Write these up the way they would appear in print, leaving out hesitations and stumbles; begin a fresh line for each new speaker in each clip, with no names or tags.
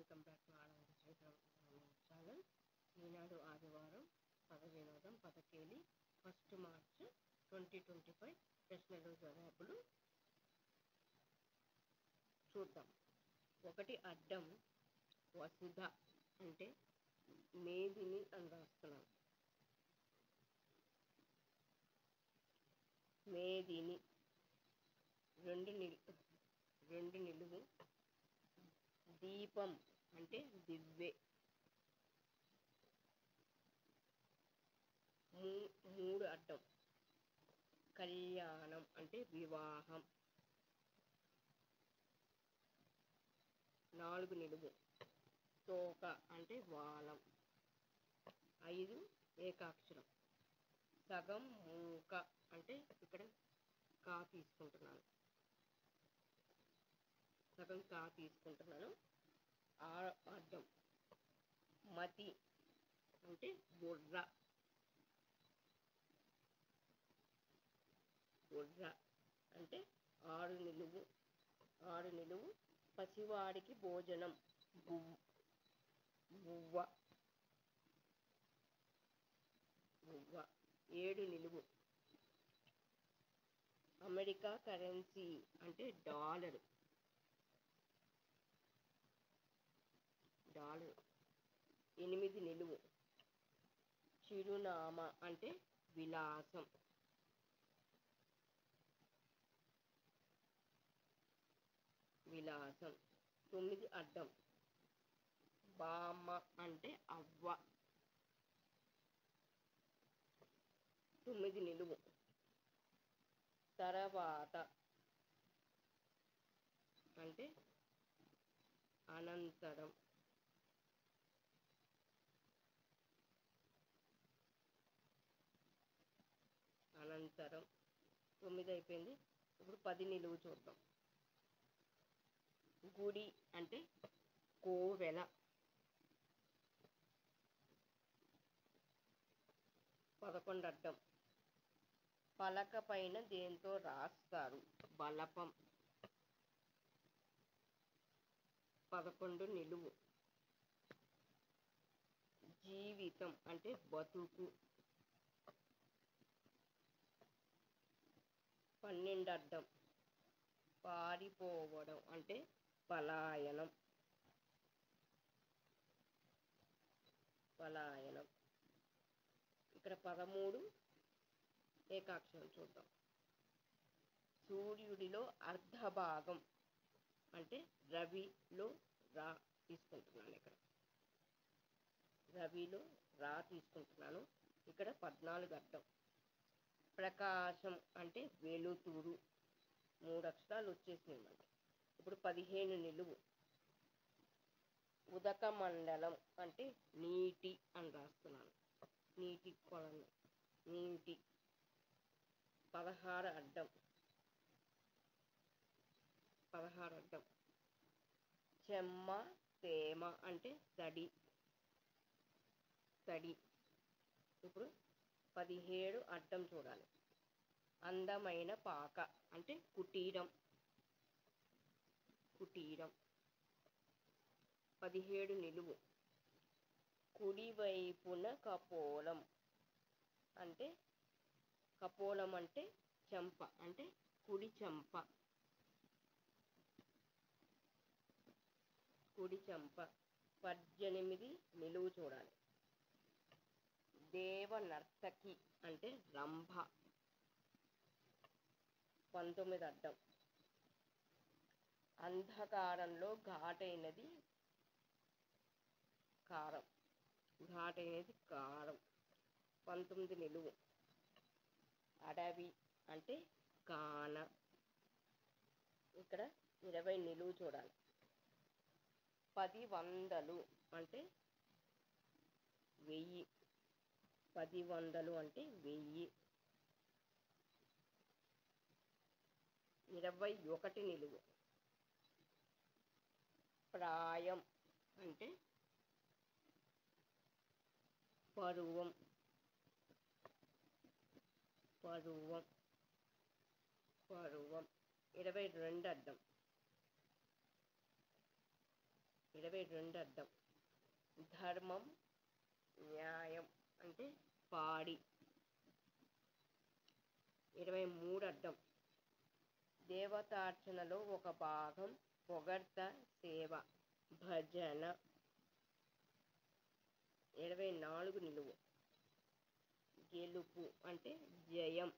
Welcome back to ఆనంద Sridhar channel. ఈనాడు ఆదివారం పద వినోదం పదకేలి 1 మార్చ్ 2025 ప్రశ్నలు జవాబులు చూద్దాం. ఒకటి అడ్డం వసుధ అంటే మేదిని అని రాస్తున్నాను. మేదిని రెండు నిలువు. దీపం అంటే దివ్వె. మూడు అడ్డం. కళ్యాణం అంటే వివాహం. 4 నిలువు. తోక అంటే వాలం. 5 ఏకాక్షరం. సగం మూక అంటే ఇక్కడ కా తీసుకుంటున్నాను. సగం కా తీసుకుంటున్నాను. 6 అడ్డం. మతి అంటే బుర్ర. బుర్ర అంటే 6 నిలువు. 6 నిలువు. పసివాడికి భోజనం బువ్వ. 7 నిలువు. అమెరికా కరెన్సీ అంటే డాలర్. 8 నిలువు. చిరునామా అంటే విలాసం. 9 అడ్డం. బామ్మ అంటే అవ్వ. 9 నిలువు. తర్వాత అంటే అనంతరం. అనంతరం 9 అయిపోయింది. ఇప్పుడు 10 నిలువు చూద్దాం. గుడి అంటే కోవెల. 11 అడ్డం. పలక పైన దేంతో రాస్తారు? బలపం. 11 నిలువు. జీవితం అంటే బతుకు. 12 అడ్డం. పారిపోవడం అంటే పలాయనం. ఇక్కడ 13 ఏకాక్షరం చూద్దాం. సూర్యుడిలో అర్ధభాగం అంటే రవిలో రా తీసుకుంటున్నాను. ఇక్కడ 14 అడ్డం. ప్రకాశం అంటే వెలుతురు. 3 అక్షరాలు వచ్చేసినాయి మనకి. ఇప్పుడు 15 నిలువు. ఉదక మండలం అంటే నీటి అని రాస్తున్నాను. నీటి కొలను. నీటి. 16 అడ్డం. చెమ్మ తేమ అంటే తడి. ఇప్పుడు 17 అడ్డం చూడాలి. అందమైన పాక అంటే కుటీరం. 17 నిలువు. కుడివైపున కపోలం అంటే చెంప అంటే కుడి చెంప. 18 నిలువు చూడాలి. దేవ నర్తకి అంటే రంభ. 19 అడ్డం. అంధకారంలో ఘాటైనది కారం. 19 నిలువు. అడవి అంటే కాన. ఇక్కడ 20 నిలువు చూడాలి. 10 వందలు అంటే 1000. 21 నిలువు. ప్రాయం అంటే పరువం. 22 అడ్డం. 22 అడ్డం. ధర్మం న్యాయం అంటే పాడి. 23 అడ్డం. దేవతార్చనలో ఒక భాగం పొగడ్త సేవ భజన. 24 నిలువు. గెలుపు అంటే జయం.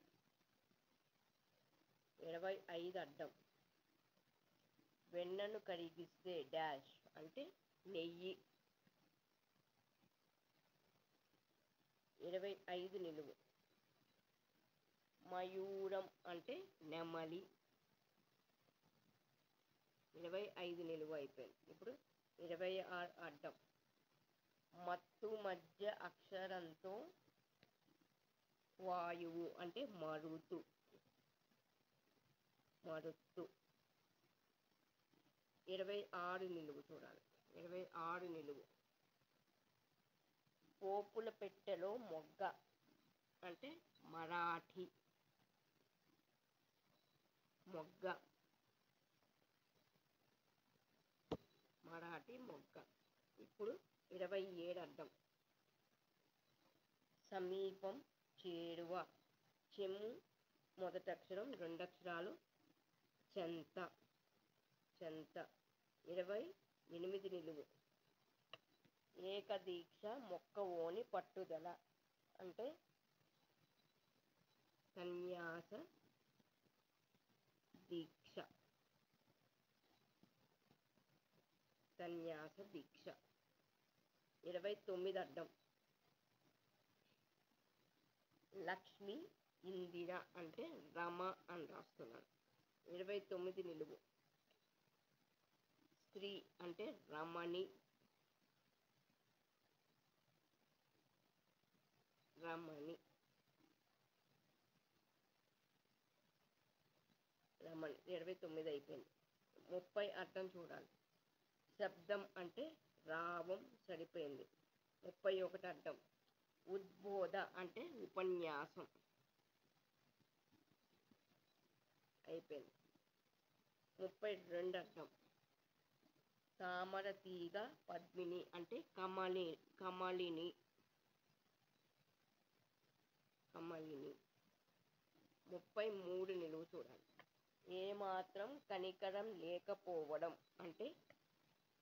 25 అడ్డం. వెన్నను కరిగిస్తే డాష్ అంటే నెయ్యి. 25 నిలువు. మయూరం అంటే నెమలి. 25 నిలువు అయిపోయింది. ఇప్పుడు 26 అడ్డం. మత్తు మధ్య అక్షరంతో వాయువు అంటే మరుతు. మరుత్తు. 26 నిలువు చూడాలి. 26 నిలువు. పోపుల పెట్టెలో మొగ్గ అంటే మరాఠీ. మొగ్గ. మరాఠీ మొగ్గ. ఇప్పుడు 27 అడ్డం. సమీపం చేరువ. చెము మొదటి అక్షరం, 2 అక్షరాలు చెంత. చెంత. 28 నిలువు. ఏకదీక్ష మొక్కవోని పట్టుదల అంటే సన్యాస దీక్ష. సన్యాస దీక్ష. 29 అడ్డం. లక్ష్మి ఇందిర అంటే రమ అని రాస్తున్నాను. 29 నిలువు. స్త్రీ అంటే రమణి. రమణి. రమణి. 29 అయిపోయింది. 30 అర్థం చూడాలి. శబ్దం అంటే రావం సరిపోయింది. 31 అర్థం. ఉద్బోధ అంటే ఉపన్యాసం అయిపోయింది. 32 అర్థం. తామర తీగ పద్మిని అంటే కమలిని. కమలిని. 33 నిలువు చూడాలి. ఏమాత్రం కనికరం లేకపోవడం అంటే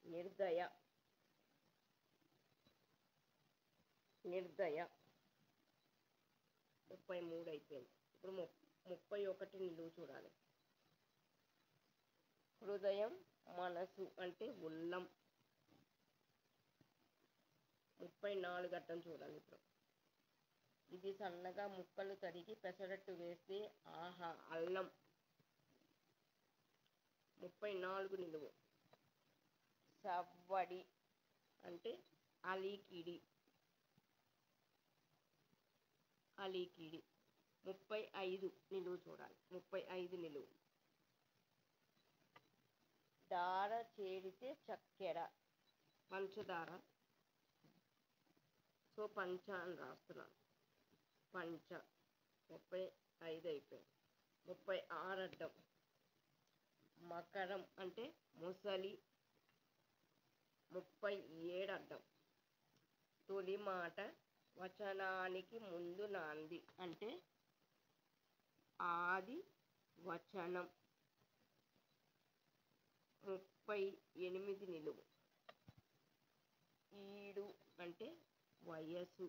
నిర్దయ. నిర్దయ. 33 అయిపోయింది. ఇప్పుడు 31 నిలువు చూడాలి. హృదయం మనసు అంటే ఉల్లం. 34 అర్థం చూడాలి. ఇప్పుడు ఇది సన్నగా ముక్కలు తరిగి పెసరట్టు వేస్తే ఆహా అల్లం. 34 నిలువు. సవ్వడి అంటే అలికిడి. అలికిడి. 35 నిలువు చూడాలి. 35 నిలువు. దార చేరితే చక్కెర పంచదార. సో పంచ అని రాస్తున్నాను. పంచ. 35 అయిపోయింది. 36 అడ్డం. మకరం అంటే ముసలి. 37 అడ్డం. తొలి మాట వచనానికి ముందు నాంది అంటే ఆది వచనం. 38 నిలువు. ఈడు అంటే వయసు.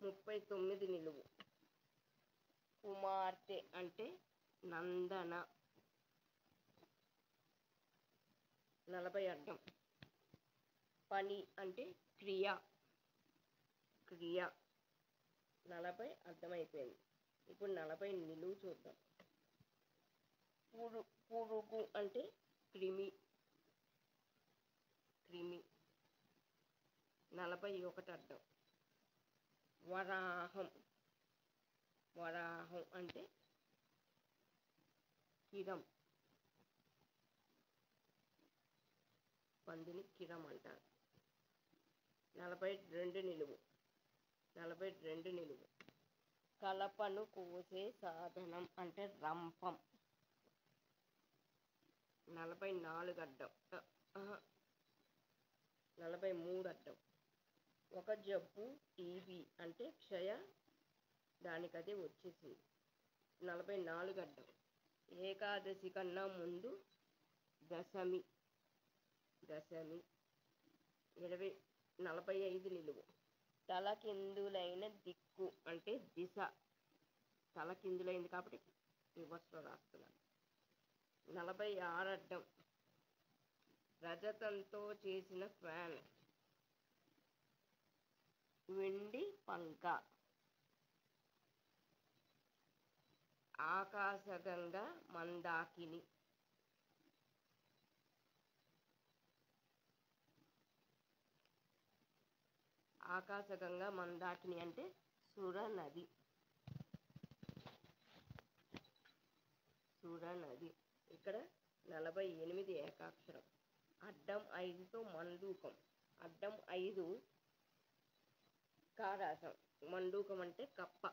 39 నిలువు. కుమార్తె అంటే నందన. 40 అడ్డం. పని అంటే క్రియ. క్రియ. 40 అర్థమైపోయింది. ఇప్పుడు 40 నిలువు చూద్దాం. పురుగు అంటే క్రిమి. క్రిమి. 41 అర్థం. వరాహం. వరాహం అంటే కిరం. పందిని కిరం అంటారు. 42 నిలువు. 42 నిలువు. కలపను కోసే సాధనం అంటే రంపం. 44 అడ్డం, 43 అడ్డం. ఒక జబ్బు టీబీ అంటే క్షయ, దానికదే వచ్చేసింది. 44 అడ్డం. ఏకాదశి కన్నా ముందు దశమి, 45 నిలువు. తలకిందులైన దిక్కు అంటే దిశ, తలకిందులైంది కాబట్టి రివర్స్లో రాస్తున్నాను. 46 అడ్డం. రజతంతో చేసిన ఫ్యాన్, వెండి పంక. ఆకాశగంగా మందాకిని. ఆకాశగంగా మందాకిని అంటే సురనది. ఇక్కడ 48 ఏకాక్షరం. అడ్డం 5తో మండూకం. అడ్డం 5 కారాసం. మండూకం అంటే కప్ప.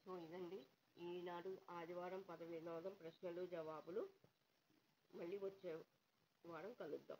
సో ఇదండి ఈనాడు ఆదివారం పద వినోదం ప్రశ్నలు జవాబులు. మళ్ళీ వచ్చే వారం కలుద్దాం.